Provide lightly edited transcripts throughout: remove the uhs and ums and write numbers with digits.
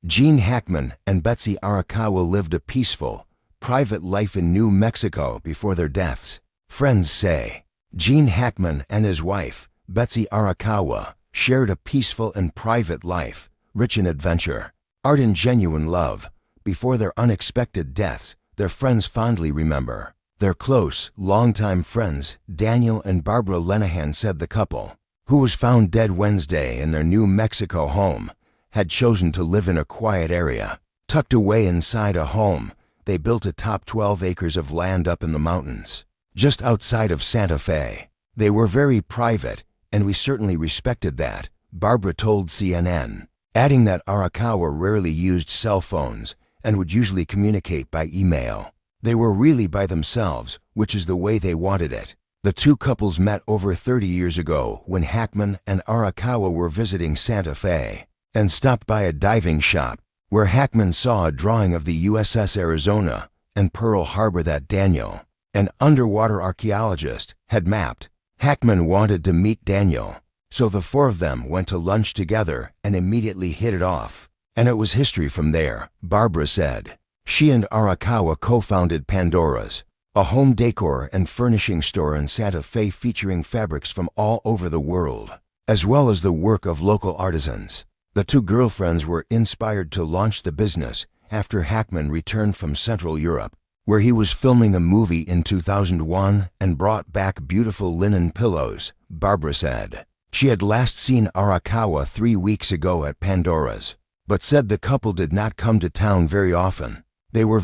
Gene Hackman and Betsy Arakawa lived a peaceful, private life in New Mexico before their deaths. Friends say Gene Hackman and his wife, Betsy Arakawa, shared a peaceful and private life, rich in adventure, art and genuine love. Before their unexpected deaths, their friends fondly remember. Their close, longtime friends, Daniel and Barbara Lenihan, said the couple, who was found dead Wednesday in their New Mexico home, had chosen to live in a quiet area. Tucked away inside a home, they built atop 12 acres of land up in the mountains, just outside of Santa Fe. They were very private, and we certainly respected that, Barbara told CNN, adding that Arakawa rarely used cell phones and would usually communicate by email. They were really by themselves, which is the way they wanted it. The two couples met over 30 years ago when Hackman and Arakawa were visiting Santa Fe and stopped by a diving shop where Hackman saw a drawing of the USS Arizona and Pearl Harbor that Daniel, an underwater archaeologist, had mapped. Hackman wanted to meet Daniel, so the four of them went to lunch together and immediately hit it off. And it was history from there, Barbara said. She and Arakawa co-founded Pandora's, a home decor and furnishing store in Santa Fe featuring fabrics from all over the world, as well as the work of local artisans. The two girlfriends were inspired to launch the business after Hackman returned from Central Europe, where he was filming a movie in 2001 and brought back beautiful linen pillows, Barbara said. She had last seen Arakawa 3 weeks ago at Pandora's, but said the couple did not come to town very often. They were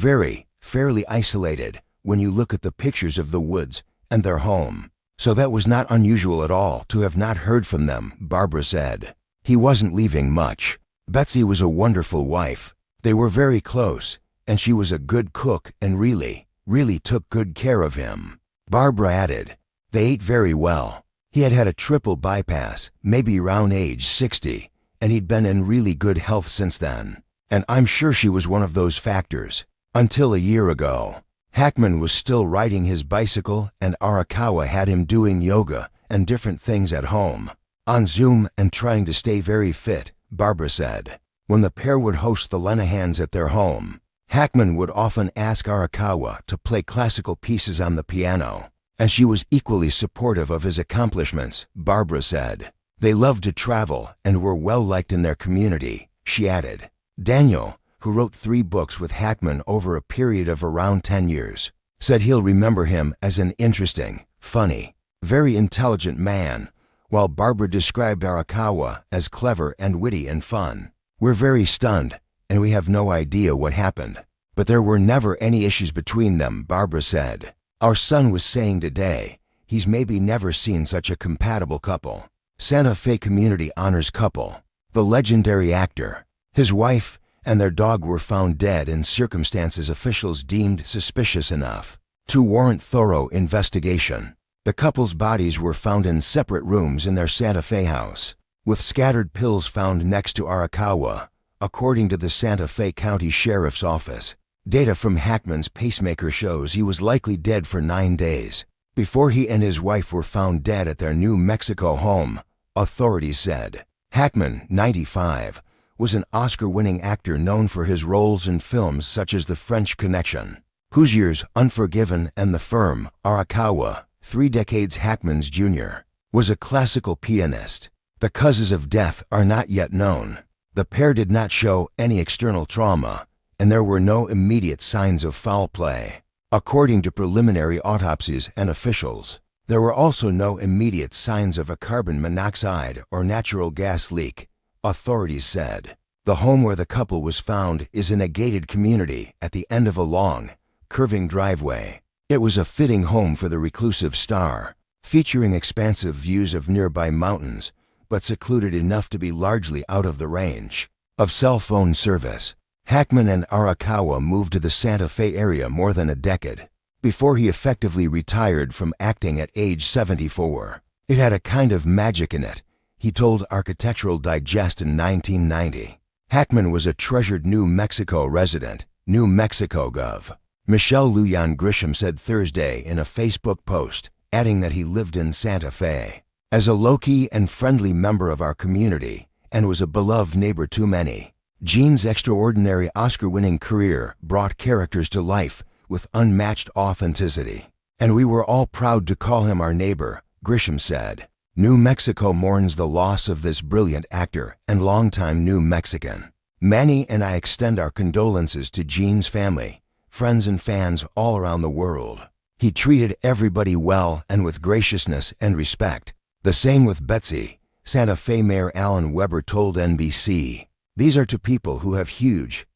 fairly isolated when you look at the pictures of the woods and their home. So that was not unusual at all to have not heard from them, Barbara said. He wasn't leaving much. Betsy was a wonderful wife. They were very close, and she was a good cook and really took good care of him. Barbara added, they ate very well. He had had a triple bypass, maybe around age 60, and he'd been in really good health since then. And I'm sure she was one of those factors. Until a year ago, Hackman was still riding his bicycle and Arakawa had him doing yoga and different things at home, on Zoom, and trying to stay very fit, Barbara said. When the pair would host the Lenihans at their home, Hackman would often ask Arakawa to play classical pieces on the piano, and she was equally supportive of his accomplishments, Barbara said. They loved to travel and were well liked in their community, she added. Daniel, who wrote 3 books with Hackman over a period of around 10 years, said he'll remember him as an interesting, funny, very intelligent man, while Barbara described Arakawa as clever and witty and fun. We're very stunned, and we have no idea what happened. But there were never any issues between them, Barbara said. Our son was saying today, he's maybe never seen such a compatible couple. Santa Fe community honors couple. The legendary actor, his wife, and their dog were found dead in circumstances officials deemed suspicious enough to warrant thorough investigation. The couple's bodies were found in separate rooms in their Santa Fe house, with scattered pills found next to Arakawa, according to the Santa Fe County Sheriff's Office. Data from Hackman's pacemaker shows he was likely dead for 9 days before he and his wife were found dead at their New Mexico home, authorities said. Hackman, 95, was an Oscar-winning actor known for his roles in films such as The French Connection, Hoosiers, Unforgiven, and The Firm. Arakawa, 3 decades Hackman's junior, was a classical pianist. The causes of death are not yet known. The pair did not show any external trauma, and there were no immediate signs of foul play, according to preliminary autopsies and officials. There were also no immediate signs of a carbon monoxide or natural gas leak, authorities said. The home where the couple was found is in a gated community at the end of a long, curving driveway. It was a fitting home for the reclusive star, featuring expansive views of nearby mountains, but secluded enough to be largely out of the range of cell phone service. Hackman and Arakawa moved to the Santa Fe area more than a decade before he effectively retired from acting at age 74. It had a kind of magic in it, he told Architectural Digest in 1990. Hackman was a treasured New Mexico resident, New Mexico Gov. Michelle Lujan Grisham said Thursday in a Facebook post, adding that he lived in Santa Fe as a low-key and friendly member of our community and was a beloved neighbor to many. Gene's extraordinary Oscar-winning career brought characters to life with unmatched authenticity. And we were all proud to call him our neighbor, Grisham said. New Mexico mourns the loss of this brilliant actor and longtime New Mexican. Manny and I extend our condolences to Gene's family, friends and fans all around the world. He treated everybody well and with graciousness and respect. The same with Betsy, Santa Fe Mayor Alan Weber told NBC. These are two people who have huge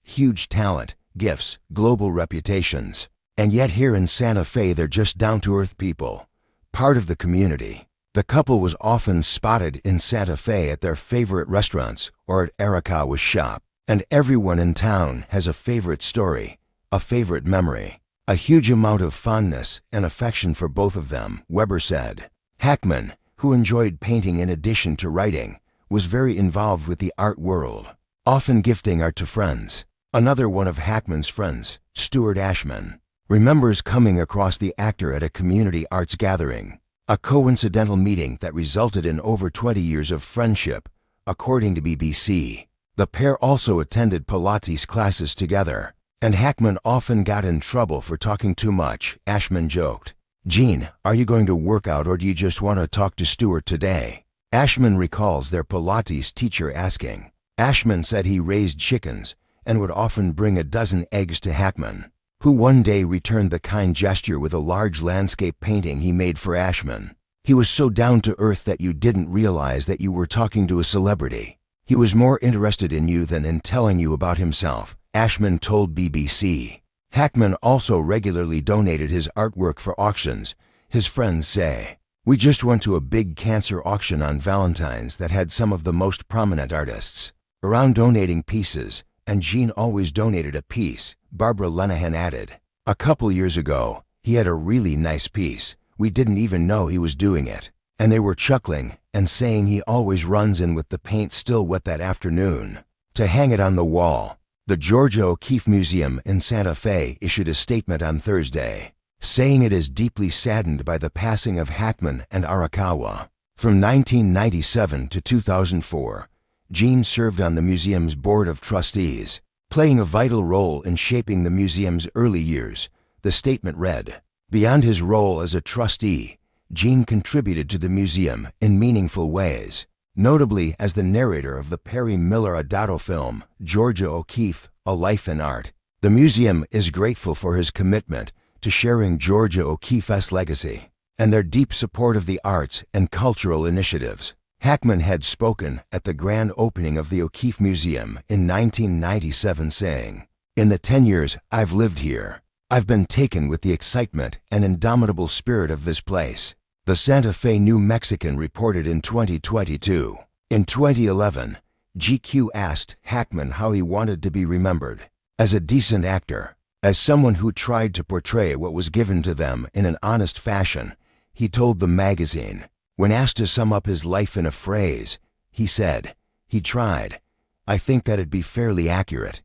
talent, gifts, global reputations. And yet here in Santa Fe they're just down-to-earth people, part of the community. The couple was often spotted in Santa Fe at their favorite restaurants or at Arakawa's shop. And everyone in town has a favorite story, a favorite memory. A huge amount of fondness and affection for both of them, Weber said. Hackman, who enjoyed painting in addition to writing, was very involved with the art world, often gifting art to friends. Another one of Hackman's friends, Stuart Ashman, remembers coming across the actor at a community arts gathering, a coincidental meeting that resulted in over 20 years of friendship, according to BBC. The pair also attended Pilates classes together, and Hackman often got in trouble for talking too much, Ashman joked. Gene, are you going to work out or do you just want to talk to Stuart today? Ashman recalls their Pilates teacher asking. Ashman said he raised chickens and would often bring a dozen eggs to Hackman, who one day returned the kind gesture with a large landscape painting he made for Ashman. He was so down to earth that you didn't realize that you were talking to a celebrity. He was more interested in you than in telling you about himself, Ashman told BBC. Hackman also regularly donated his artwork for auctions, his friends say. We just went to a big cancer auction on Valentine's that had some of the most prominent artists around donating pieces, and Gene always donated a piece, Barbara Lenihan added. A couple years ago, he had a really nice piece. We didn't even know he was doing it. And they were chuckling and saying he always runs in with the paint still wet that afternoon to hang it on the wall. The Georgia O'Keeffe Museum in Santa Fe issued a statement on Thursday, saying it is deeply saddened by the passing of Hackman and Arakawa. From 1997 to 2004, Gene served on the museum's board of trustees, playing a vital role in shaping the museum's early years. The statement read, "Beyond his role as a trustee, Gene contributed to the museum in meaningful ways, notably as the narrator of the Perry Miller Adato film, Georgia O'Keeffe, A Life in Art. The museum is grateful for his commitment to sharing Georgia O'Keeffe's legacy and their deep support of the arts and cultural initiatives." Hackman had spoken at the grand opening of the O'Keeffe Museum in 1997 saying, "In the 10 years I've lived here, I've been taken with the excitement and indomitable spirit of this place," the Santa Fe New Mexican reported in 2022. In 2011, GQ asked Hackman how he wanted to be remembered. As a decent actor, as someone who tried to portray what was given to them in an honest fashion, he told the magazine. When asked to sum up his life in a phrase, he said, "He tried. I think that'd be fairly accurate."